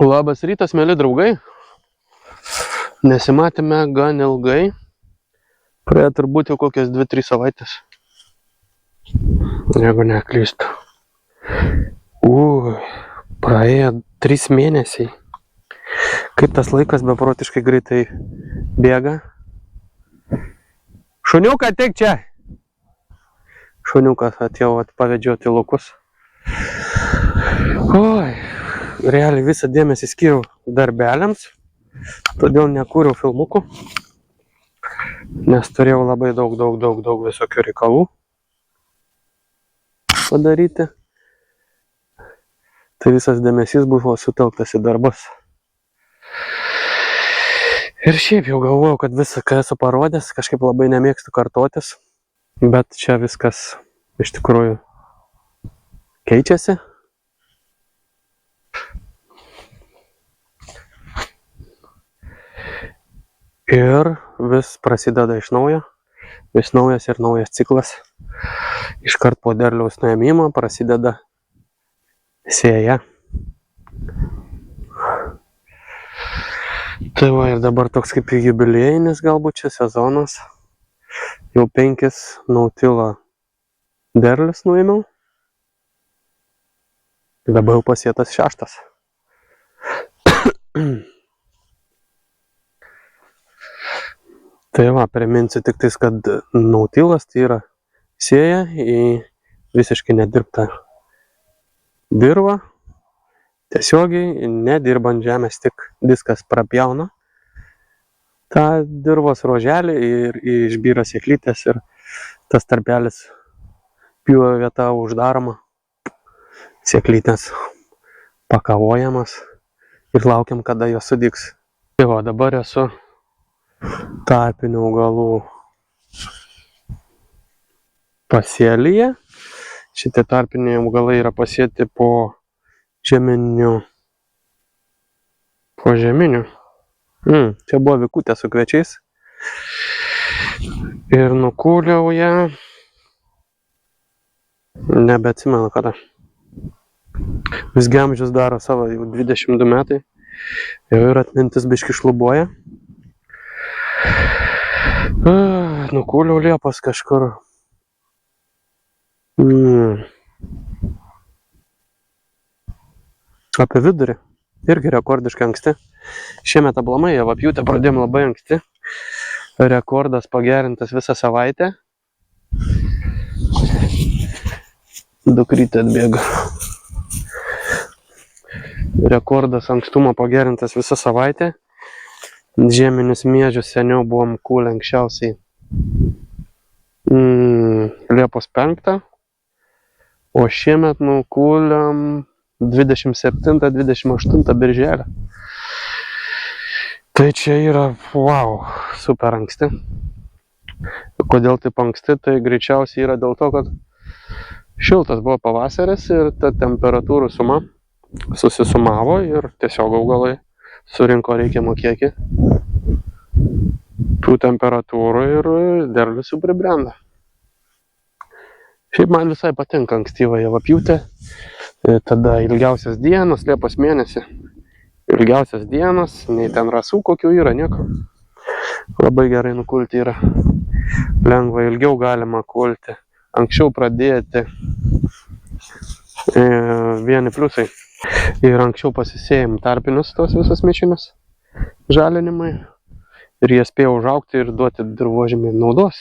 Labas rytas, mėly draugai. Nesimatėme gan ilgai. Praėjo turbūt jau kokias 2-3 savaitės. Jeigu neklystu. Praėjo 3 mėnesiai. Kaip tas laikas beprotiškai greitai bėga. Šuniuką, ateik čia. Šuniukas atėjo pavedžioti laukus. Realiai visą dėmesį skyriau darbeliams, todėl nekūriau filmukų, nes turėjau labai daug visokių reikalų padaryti. Tai visas dėmesys buvo sutelktas į darbus. Ir šiaip jau galvojau, kad visą, ką esu parodęs, kažkaip labai nemėgstu kartotis, bet čia viskas iš tikrųjų keičiasi. Ir vis prasideda iš naujo, vis naujas ir naujas ciklas. Iškart po derliaus nuėmimo prasideda sėja. Tai va, ir dabar toks kaip jubiliejinis galbūt čia sezonas. Jau 5 nautilo derlius nuėmiau. Dabar jau pasėtas 6. Tai va, priminsiu tik tais, kad nautilas tai yra sėja į visiškai nedirbtą dirvą. Tiesiogiai nedirbant žemės, tik diskas prapjauna tą dirvos ruoželį ir išbyra sėklytės ir tas tarpelis pjūvio vieta uždaroma, sėklytės pakavojamas ir laukiam, kada jos sudygs. Tai va, dabar esu tarpinių augalų pasėlyje. Šitie tarpiniai augalai yra pasėti po žeminių. Čia buvo vikutė su kviečiais. Ir nukūliau ją. Nebeatsimenu kada. Visgi amžius daro savo, jau 22 metai. Jau ir atmintis biški šlubuoja. Nukūliau liepos kažkur. Apie vidurį. Irgi rekordiškai anksti. Šiemet aplamai javapjūtę pradėjom labai anksti. Rekordas pagerintas visą savaitę. Dukrytė atbėga. Rekordas ankstumo pagerintas visą savaitę. Žieminius miežius seniau buvom kūlę anksčiausiai Liepos 5, o šiemet nukūlėm 27-28 birželio. Tai čia yra, super anksti. Kodėl taip anksti? Tai greičiausiai yra dėl to, kad šiltas buvo pavasaris ir ta temperatūrų suma susisumavo ir tiesiog augalai surinko reikiamą kiekį tų temperatūrų ir derlius jau pribrendo. Šiaip man visai patinka ankstyva javapjūtė. Tada ilgiausias dienas, Liepos mėnesį. Ilgiausias dienas, nei ten rasų kokių yra, nieko. Labai gerai nukulti yra. Lengva, ilgiau galima kulti. Anksčiau pradėti vieni pliusai. Ir anksčiau pasisėjom tarpinius tos visus mišinius žalinimai. Ir jie spėjo užaugti ir duoti dirvožemį naudos.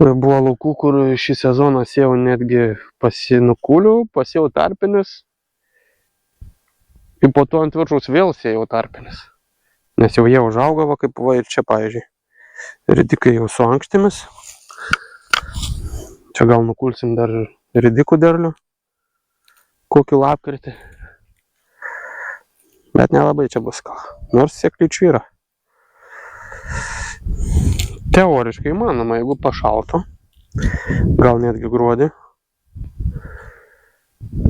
Buvo laukų, kur šį sezoną sėjau netgi pasinukūliau, pasėjau tarpinius. Ir po to ant viršaus vėl sėjau tarpinius. Nes jau jie užaugo, kaip buvo ir čia, pavyzdžiui. Ridikai jau su ankštimis. Čia gal nukulsim dar ridikų derlių. Kokį lapkritį. Bet nelabai čia bus ką. Nors sėklyčių yra. Teoriškai įmanoma, jeigu pašaltų. Gal netgi gruodį.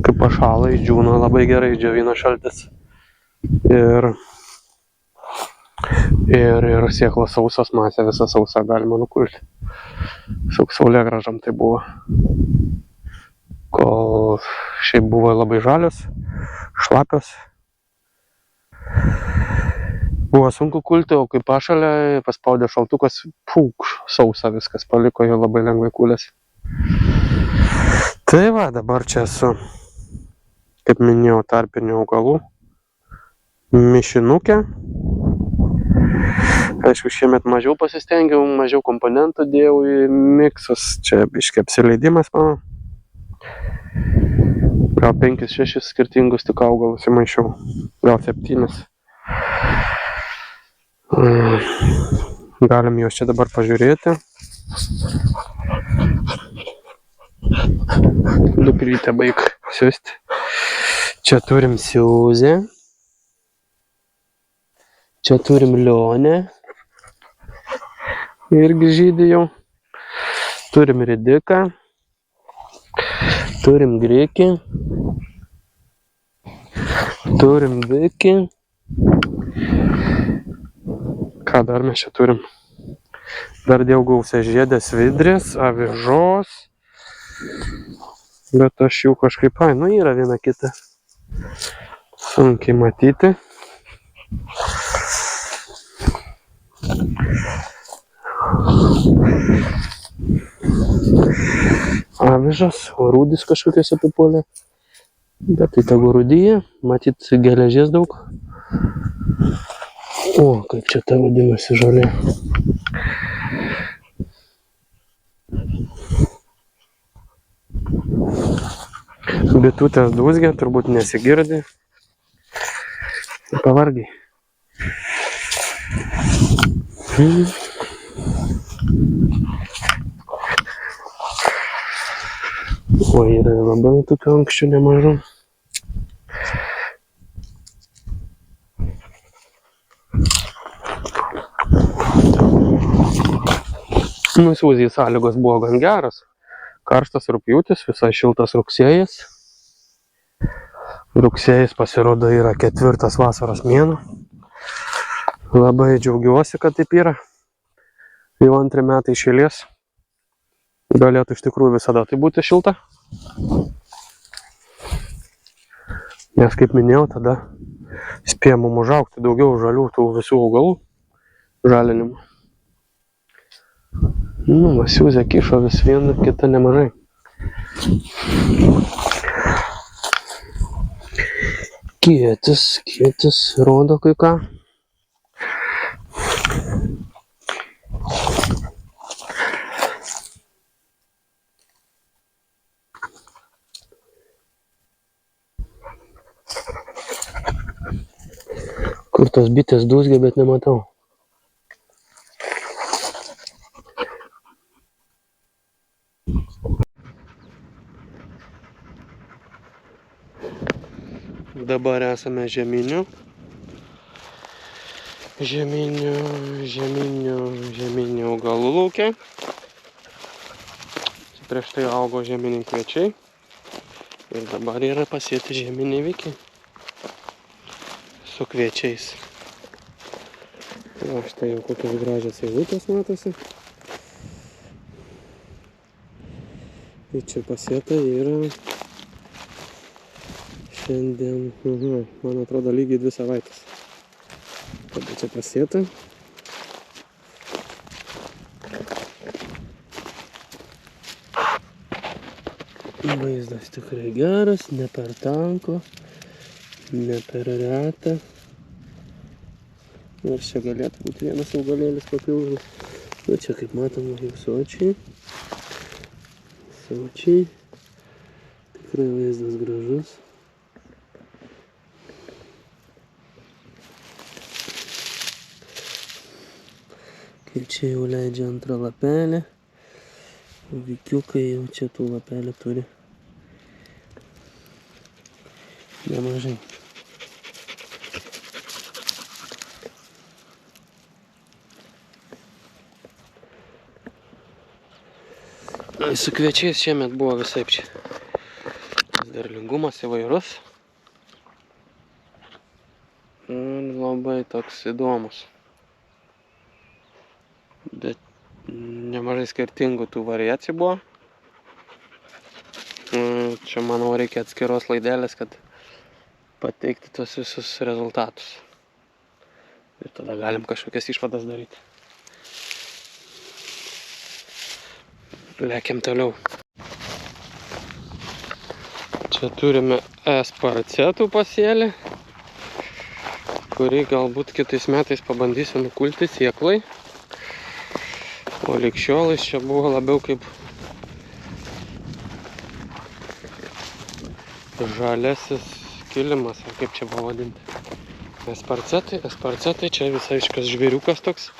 Kai pašala, išdžiūna labai gerai, džiovina šaltis. Ir sėklos sausos, masė visą sausą galima nukulti. Su saulėgrąžom tai buvo. Kol šiaip buvo labai žalios, šlapios. Buvo sunku kulti, o kai pašalė, paspaudė šaltukas, sausa viskas paliko, jo labai lengvai kulėsi. Tai va, dabar čia esu, kaip minėjau, tarpinių augalų mišinukė. Aišku, šiemet mažiau pasistengiau, mažiau komponentų dėjau į miksus. Čia biškį apsileidimas mano. Gal 5-6 skirtingus tik augalus įmaišiau. Gal 7. Galim juos čia dabar pažiūrėti. Dukrytę baig siųsti. Čia turim siūzę. Čia turim lionę. Irgi žydį jau. Turim ridiką. Turim grikį. Turim vikį. Ką dar mes čia turim? Dar dėl gausia žiedės vidrės, avižos. Bet aš jų kažkaip, yra viena kita. Sunkiai matyti. Avižas, o rūdis kažkokios apipuolė. Bet tai tegu rūdyje, matyt geležies daug. O, kaip čia ta vadinasi žolė. Bitutės dūzgia, turbūt nesigirdi. Pavargiai. O, yra labai tokių ankščių nemažų. Siūzijai sąlygos buvo gan geras. Karštas rugpjūtis, visai šiltas rugsėjas. Rugsėjas pasirodo yra 4. vasaros mėnuo. Labai džiaugiuosi, kad taip yra. Jau 2 metai iš eilės. Galėtų iš tikrųjų visada tai būti šilta. Nes kaip minėjau, tada spėjo mum užaugti daugiau žalių tų visų augalų žalinimų. Va, siūzė kišo vis viena, kita nemažai. Kietis rodo kai ką. Kur tos bitės dūzgia, bet nematau. Dabar esame žieminių augalų lauke. Prieš tai augo žieminiai kviečiai. Ir dabar yra pasėti žieminiai vikiai. Su kviečiais. O štai jau kokios gražios eilutės matosi. Ir čia pasėta yra šiandien, man atrodo, lygiai 2 savaitės. Tada čia pasėta. Vaizdas tikrai geras, ne per tanko, ne per retą. Nors čia galėtų būti vienas augalėlis papildomas. Na čia kaip matom jau sočiai. Tikrai vaizdas gražus. Ir čia jau leidžia antrą lapelį. Vikiukai jau čia tų lapelių turi nemažai. Su kviečiais šiemet buvo visaip čia. Derlingumas įvairus. Ir labai toks įdomus. Bet nemažai skirtingų tų variacijų buvo. Čia, manau, reikia atskiros laidelės, kad pateikti tos visus rezultatus. Ir tada galim kažkokias išvadas daryti. Lekiam toliau. Čia turime esparcetų pasėlį, kurį galbūt kitais metais pabandysiu nukulti sėklai. O lig šiolais čia buvo labiau kaip žalesis kilimas, ar kaip čia pavadinti. Esparcetai čia visaiškas žvėriukas toks.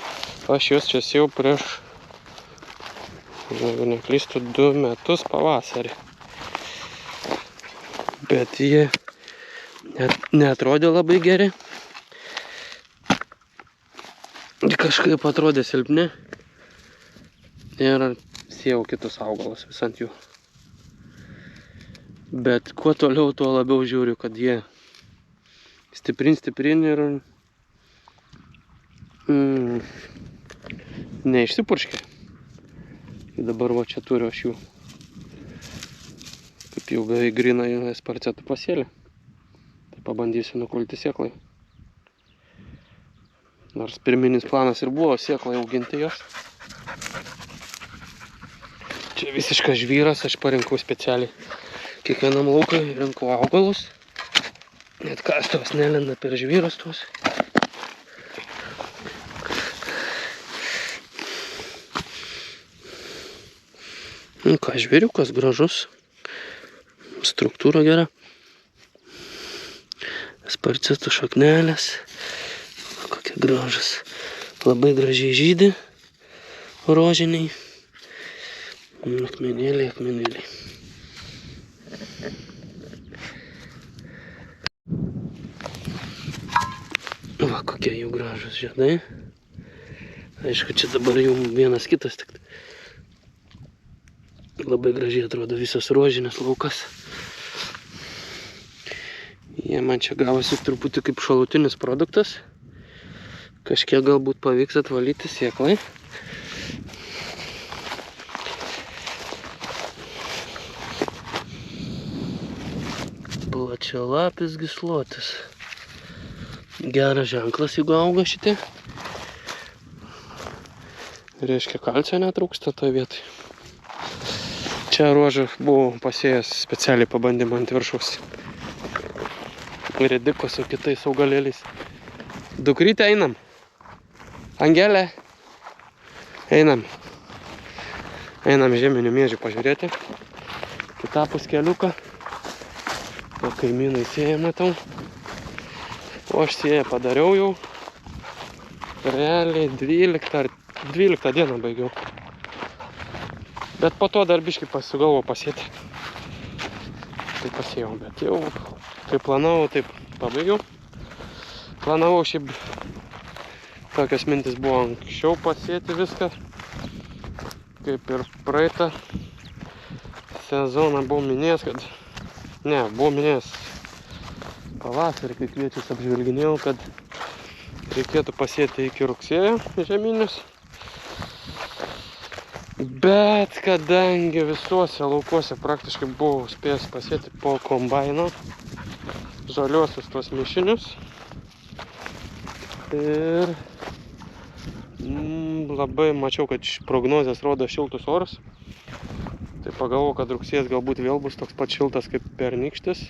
Aš juos čia sėjau prieš, jeigu neklystu, 2 metus pavasarį. Bet jie neatrodė labai geri. Kažkaip atrodė silpni. Ir sėjau kitus augalus vis ant jų. Bet kuo toliau, tuo labiau žiūriu, kad jie stiprin ir neišsipurškė. Ir dabar va čia turiu aš jų kaip jau beveik gryną esparcetų pasėlį. Tai pabandysiu nukulti sėklai. Nors pirminis planas ir buvo sėklai auginti jos. Čia visiškas žvyras, aš parinkau specialiai. Kiekvienam laukui rinkau augalus. Net kastuvas nelenda per žvyrus tuos. Nu ką, žvėriukas gražus. Struktūra gera. Esparcetų šaknelės. Kokie gražus. Labai gražiai žydi. Rožiniai. Akmenėliai. Va, kokie jau gražus žiedai. Aišku, čia dabar jau vienas kitas tik. Labai gražiai atrodo visas rožinis laukas. Jie man čia gavosi truputį kaip šalutinis produktas. Kažkiek galbūt pavyks atvalyti sėklai. Plačialapis gyslotis. Geras ženklas, jeigu auga šitie. Reiškia, kalcio netrūksta toje vietoje. Čia ruožą buvau pasėjęs specialiai pabandymą ant viršaus. Rediko su kitais augalėliais. Dukrytė, einam. Angelė. Einam. Einam žieminių miežių pažiūrėti. Kitapus keliuką. O kaimynai sėja, matau. O aš sėją padariau jau. Realiai 12 dieną baigiau. Bet po to dar biškį pasigalvojau pasėti. Tai pasėjau, bet jau kaip planavau, taip pabaigiau. Planavau šiaip tokios mintis buvo anksčiau pasėti viską. Kaip ir praeitą sezoną buvau minėjęs, kad buvau minėjęs pavasarį, kai kviečius apžvelginėjau, kad reikėtų pasėti iki rugsėjo žeminius. Bet kadangi visuose laukuose praktiškai buvau spėjęs pasėti po kombaino žaliuosius tuos mišinius. Ir labai mačiau, kad prognozės rodo šiltus orus. Tai pagalvojau, kad rugsėjas galbūt vėl bus toks pat šiltas kaip pernykštis.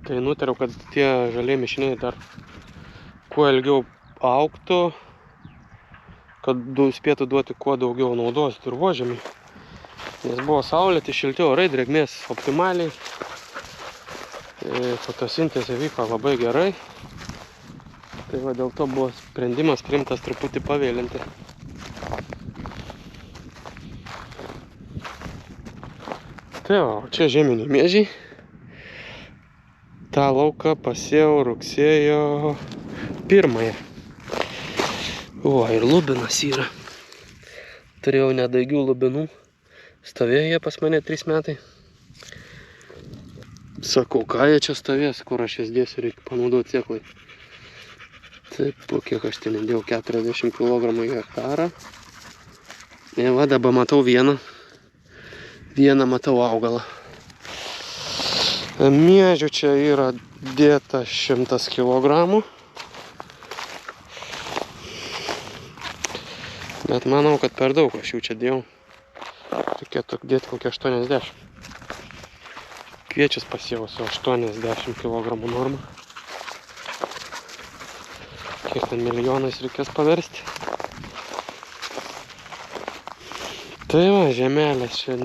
Tai nutariau, kad tie žaliai mišiniai dar kuo ilgiau augtų, kad spėtų duoti kuo daugiau naudos dirvožemiui. Nes buvo saulėti, šilti orai, drėgmės optimaliai. Fotosintezė vyko labai gerai. Tai va dėl to buvo sprendimas priimtas truputį pavėlinti. Tai va, čia žieminiai miežiai. tą lauką pasėjau rugsėjo 1. O, ir lubinas yra. Turėjau nedaigių lubinų. Stovėjo jie pas mane 3 metai. Sakau, ką jie čia stovės, kur aš jas dėsiu, reikia panaudoti sėklai. Taip, po kiek aš ten įdėjau 40 kg į hektarą. Ir va, dabar matau vieną matau augalą. Miežių čia yra dėta 100 kg. Bet manau, kad per daug aš jų čia dėjau. Reikėtų dėti kokią 80. Kviečius pasėjau su 80 kg norma. Kiek ten milijonais reikės paversti. Tai va, žemelės čia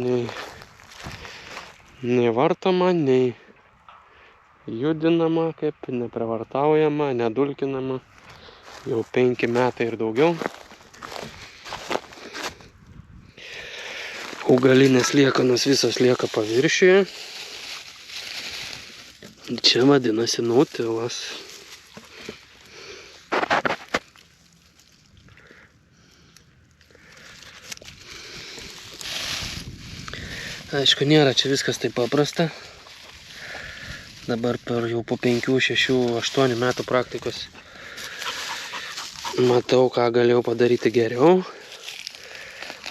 nei vartoma, nei judinama, kaip neprivartaujama, nedulkinama. Jau 5 metai ir daugiau. Augalinės liekanos visos lieka paviršiuje. Čia vadinasi nautilas. Aišku, nėra čia viskas taip paprasta. Dabar per jau po 5, 6, 8 metų praktikos matau, ką galėjau padaryti geriau.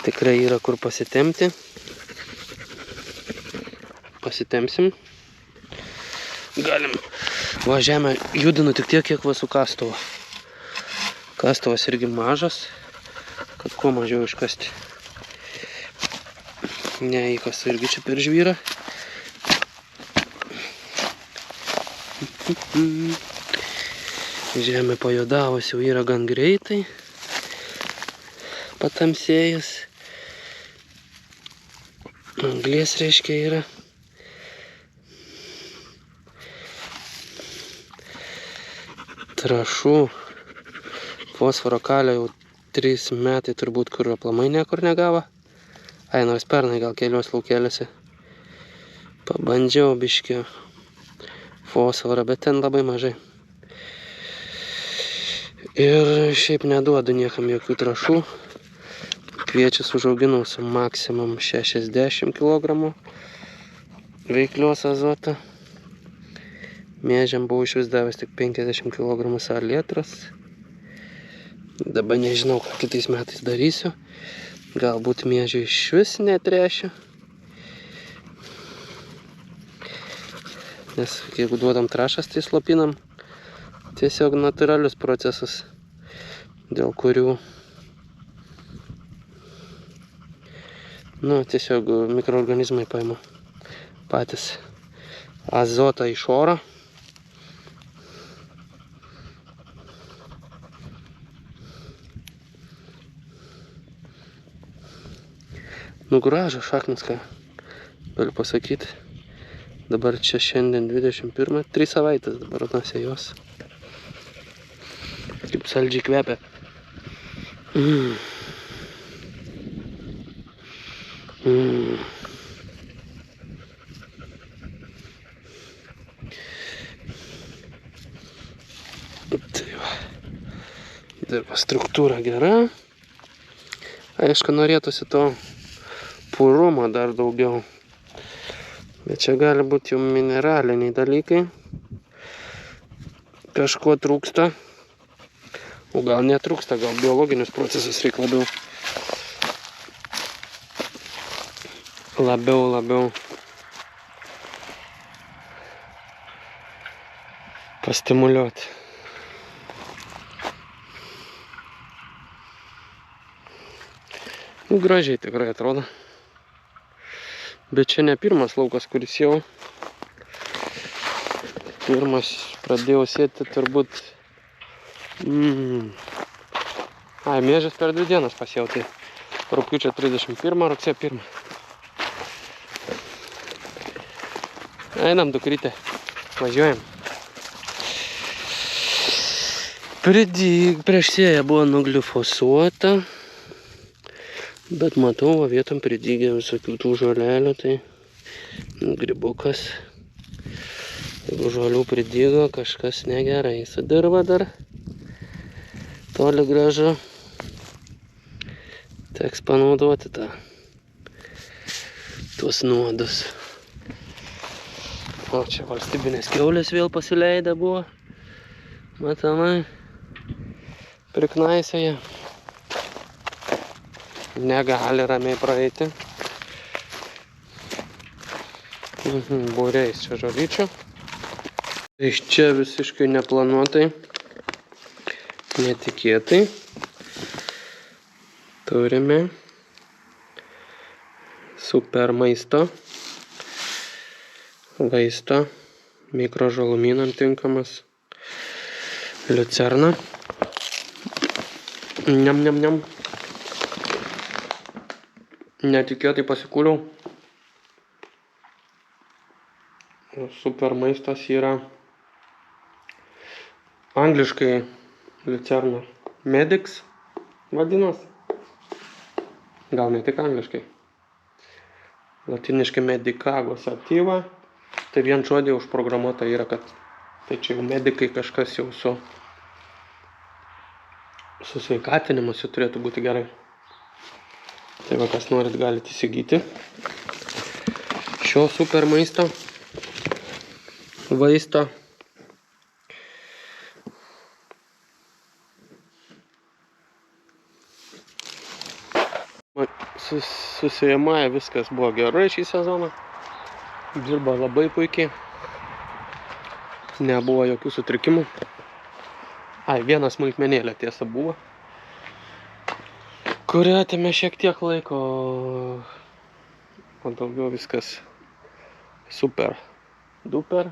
Tikrai yra kur pasitempti. Pasitempsim. Galim. Va, žemę judinu tik tiek, kiek va su kastuvu. Kastuvas irgi mažas, kad kuo mažiau iškasti. Neįkastu irgi čia per žvyrą. Žemė pajodavus jau yra gan greitai. Patamsėjus. Anglies reiškia yra. Trąšų. Fosforo kalio jau 3 metai turbūt, kur aplamai niekur negavo. Ai, nors pernai gal kelios laukėlėse pabandžiau biškį fosforą, bet ten labai mažai. Ir šiaip neduodu niekam jokių trąšų. Kviečius užauginau su maksimum 60 kg veiklios azoto. Miežiam buvau iš vis davęs tik 50 kg salietros. Dabar nežinau, ką kitais metais darysiu. Galbūt miežių iš vis netręšiu. Nes jeigu duodam trąšas, tai slopinam tiesiog natūralius procesus, dėl kurių tiesiog mikroorganizmai paima patys azotą iš oro. Gražo šaknis, ką galiu pasakyti. Dabar čia šiandien 21, 3 savaitės dabar nasi jos. Kaip saldžiai kvepia. Tai va. Dirba struktūra gera. Aišku, norėtųsi to purumo dar daugiau. Bet čia gali būti jau mineraliniai dalykai. Kažko trūksta. O gal netrūksta, gal biologinius procesus reikia labiau pastimuliuoti. Gražiai tikrai atrodo. Bet čia ne pirmas laukas, kuris jau. Pirmas pradėjau sėti turbūt. Miežes per 2 dienas pasėjau, tai rugpjūčio 31, rugsėjo 1. Einam, dukrytė. Važiuojam. Prieš sėją buvo nuglifosuota. Bet matau, vietom pridygė visokių tų žolelių, tai grybukas. Jeigu žolių pridygo, kažkas negerai su dirva dar. Toli gražu. Teks panaudoti tuos nuodus. O čia valstybinės kiaulės vėl pasileidę buvo. Matomai. Priknaisėje. Negali ramiai praeiti. Būriais čia žolyčio. Iš čia visiškai neplanuotai, netikėtai turime super maisto, vaistą, mikrožalumynam tinkamas, liucerna. Niam. Netikėtai pasikūliau. Super maistas yra angliškai liucerna Medix vadinasi. Gal ne tik angliškai. Latiniškai Medicago sativa. Tai vien žodį užprogramuota yra, kad tai čia jau medikai kažkas jau su sveikatinimuose turėtų būti gerai. Tai va, kas norit, galite įsigyti šio super maisto, vaisto. Su sėjamąja viskas buvo gerai šį sezoną. Dirba labai puikiai. Nebuvo jokių sutrikimų. Viena smulkmenėlė tiesa buvo, kuri atėmė šiek tiek laiko, o daugiau viskas super duper.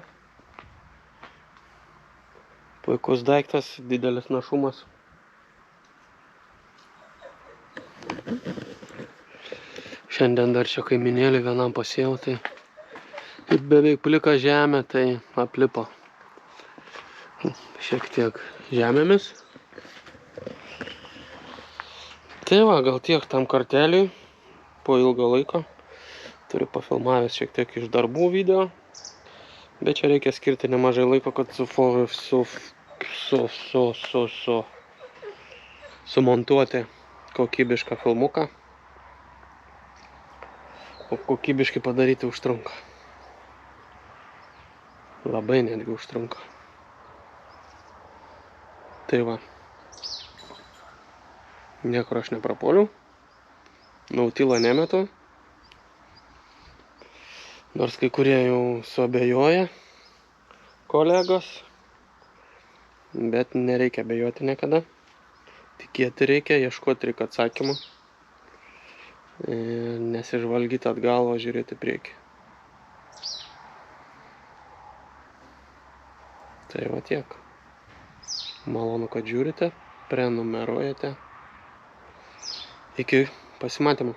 Puikus daiktas, didelis našumas. Šiandien dar čia kaiminėlį vienam pasėjau, tai beveik plika žemė, tai aplipo šiek tiek žemėmis. Tai va, gal tiek tam karteliui po ilgo laiko. Turiu pafilmavęs šiek tiek iš darbų video, bet čia reikia skirti nemažai laiko, kad sumontuoti kokybišką filmuką. O kokybiškai padaryti užtrunka. Labai netgi užtrunka. Tai va. Niekur aš neprapuoliau. Nautilą nemetu. Nors kai kurie jau suabejoja kolegos. Bet nereikia abejoti niekada. Tikėti reikia, ieškoti reikia atsakymų. Nesižvalgyti atgal, o žiūrėti priekį. Tai va tiek. Malonu, kad žiūrite, prenumeruojate. Iki pasimatymų.